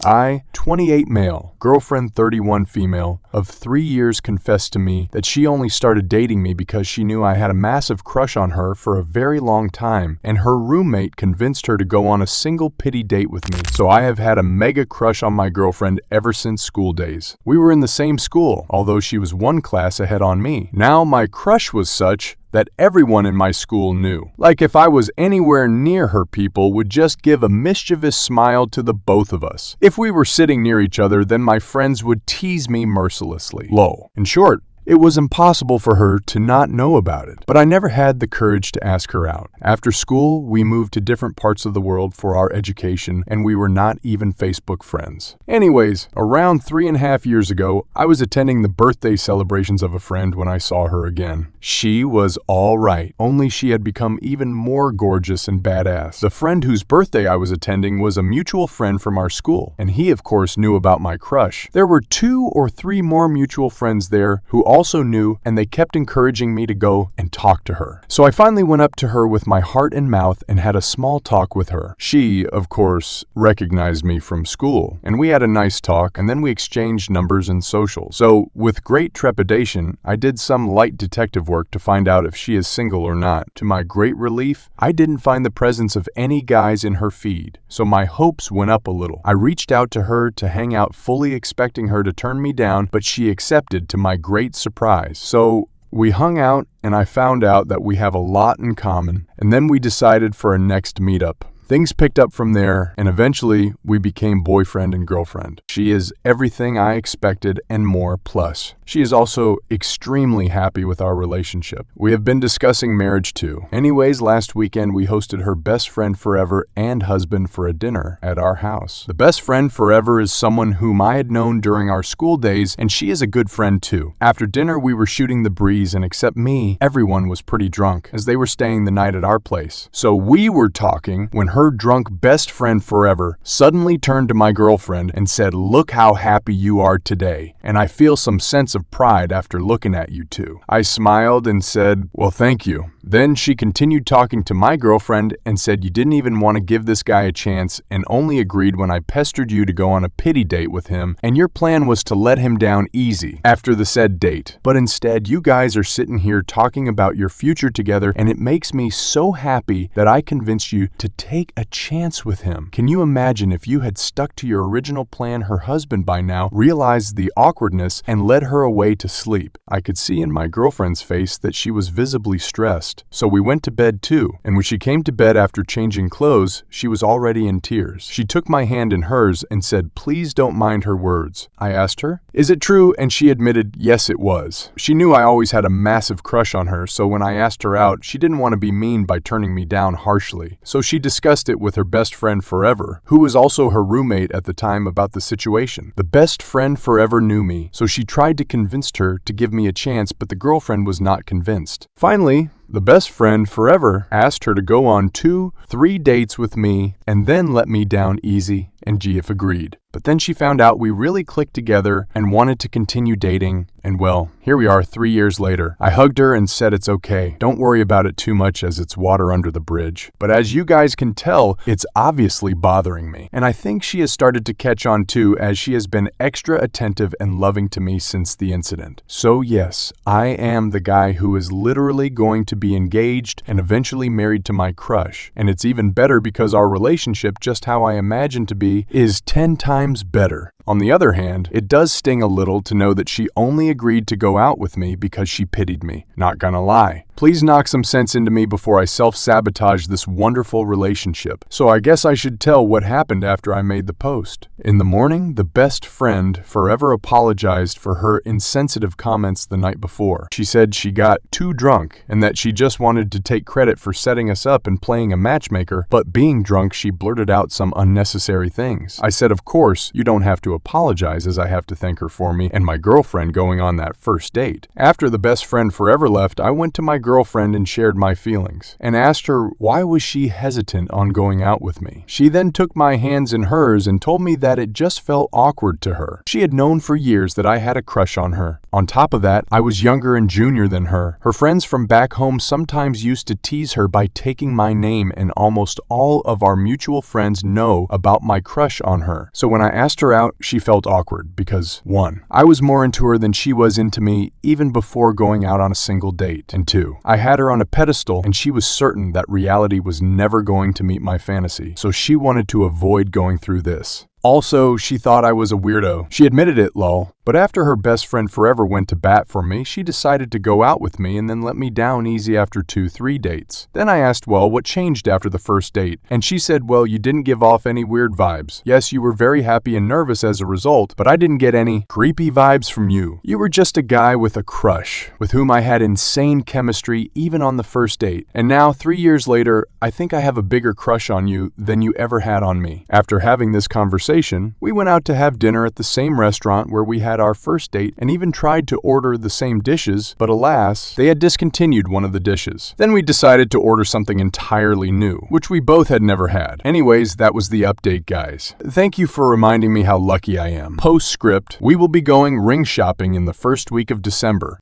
I, 28 male, girlfriend 31 female, of 3 years confessed to me that she only started dating me because she knew I had a massive crush on her for a very long time, and her roommate convinced her to go on a single pity date with me. So I have had a mega crush on my girlfriend ever since school days. We were in the same school, although she was one class ahead on me. Now my crush was such that everyone in my school knew. Like if I was anywhere near her, people would just give a mischievous smile to the both of us. If we were sitting near each other, then my friends would tease me mercilessly. In short, it was impossible for her to not know about it, but I never had the courage to ask her out. After school, we moved to different parts of the world for our education, and we were not even Facebook friends. Anyways, around 3.5 years ago, I was attending the birthday celebrations of a friend when I saw her again. She was all right, only she had become even more gorgeous and badass. The friend whose birthday I was attending was a mutual friend from our school, and he of course knew about my crush. There were 2 or 3 more mutual friends there who also knew, and they kept encouraging me to go and talk to her. So I finally went up to her with my heart in mouth and had a small talk with her. She, of course, recognized me from school, and we had a nice talk, and then we exchanged numbers and socials. So with great trepidation, I did some light detective work to find out if she is single or not. To my great relief, I didn't find the presence of any guys in her feed, so my hopes went up a little. I reached out to her to hang out, fully expecting her to turn me down, but she accepted to my great surprise. So we hung out, and I found out that we have a lot in common, and then we decided for a next meetup. Things picked up from there, and eventually we became boyfriend and girlfriend. She is everything I expected and more, plus she is also extremely happy with our relationship. We have been discussing marriage too. Anyways, last weekend we hosted her best friend forever and husband for a dinner at our house. The best friend forever is someone whom I had known during our school days, and she is a good friend too. After dinner we were shooting the breeze, and except me, everyone was pretty drunk as they were staying the night at our place. So we were talking when her drunk best friend forever suddenly turned to my girlfriend and said, "Look how happy you are today, and I feel some sense of pride after looking at you two." I smiled and said, "Well, thank you." Then she continued talking to my girlfriend and said, "You didn't even want to give this guy a chance and only agreed when I pestered you to go on a pity date with him, and your plan was to let him down easy after the said date. But instead, you guys are sitting here talking about your future together, and it makes me so happy that I convinced you to take a chance with him. Can you imagine if you had stuck to your original plan? Her husband by now realized the awkwardness and led her away to sleep." I could see in my girlfriend's face that she was visibly stressed. So we went to bed too, and when she came to bed after changing clothes, she was already in tears. She took my hand in hers and said, "Please don't mind her words." I asked her, "Is it true?" And she admitted, yes, it was. She knew I always had a massive crush on her, so when I asked her out, she didn't want to be mean by turning me down harshly. So she discussed it with her best friend forever, who was also her roommate at the time, about the situation. The best friend forever knew me, so she tried to convince her to give me a chance, but the girlfriend was not convinced. Finally, the best friend forever asked her to go on 2-3 dates with me and then let me down easy, and GF agreed. But then she found out we really clicked together and wanted to continue dating, and well, here we are 3 years later. I hugged her and said it's okay. Don't worry about it too much as it's water under the bridge. But as you guys can tell, it's obviously bothering me. And I think she has started to catch on too, as she has been extra attentive and loving to me since the incident. So yes, I am the guy who is literally going to be engaged and eventually married to my crush. And it's even better because our relationship, just how I imagined to be, is 10 times better. On the other hand, it does sting a little to know that she only agreed to go out with me because she pitied me. Not gonna lie. Please knock some sense into me before I self-sabotage this wonderful relationship. So I guess I should tell what happened after I made the post. In the morning, the best friend forever apologized for her insensitive comments the night before. She said she got too drunk and that she just wanted to take credit for setting us up and playing a matchmaker, but being drunk, she blurted out some unnecessary things. I said, of course, you don't have to apologize, as I have to thank her for me and my girlfriend going on that first date. After the best friend forever left, I went to my girlfriend and shared my feelings and asked her why was she hesitant on going out with me. She then took my hands in hers and told me that it just felt awkward to her. She had known for years that I had a crush on her, On top of that, I was younger and junior than her. Her friends from back home sometimes used to tease her by taking my name, and almost all of our mutual friends know about my crush on her. So when I asked her out, she felt awkward because 1. I was more into her than she was into me even before going out on a single date, and 2. I had her on a pedestal and she was certain that reality was never going to meet my fantasy, so she wanted to avoid going through this. Also, she thought I was a weirdo. She admitted it, lol. But after her best friend forever went to bat for me, she decided to go out with me and then let me down easy after 2-3 dates. Then I asked, well, what changed after the first date? And she said, well, you didn't give off any weird vibes. Yes, you were very happy and nervous as a result, but I didn't get any creepy vibes from you. You were just a guy with a crush, with whom I had insane chemistry even on the first date. And now, 3 years later, I think I have a bigger crush on you than you ever had on me. After having this conversation, we went out to have dinner at the same restaurant where we had our first date and even tried to order the same dishes, but alas, they had discontinued one of the dishes. Then we decided to order something entirely new, which we both had never had. Anyways, that was the update, guys. Thank you for reminding me how lucky I am. Postscript, we will be going ring shopping in the first week of December.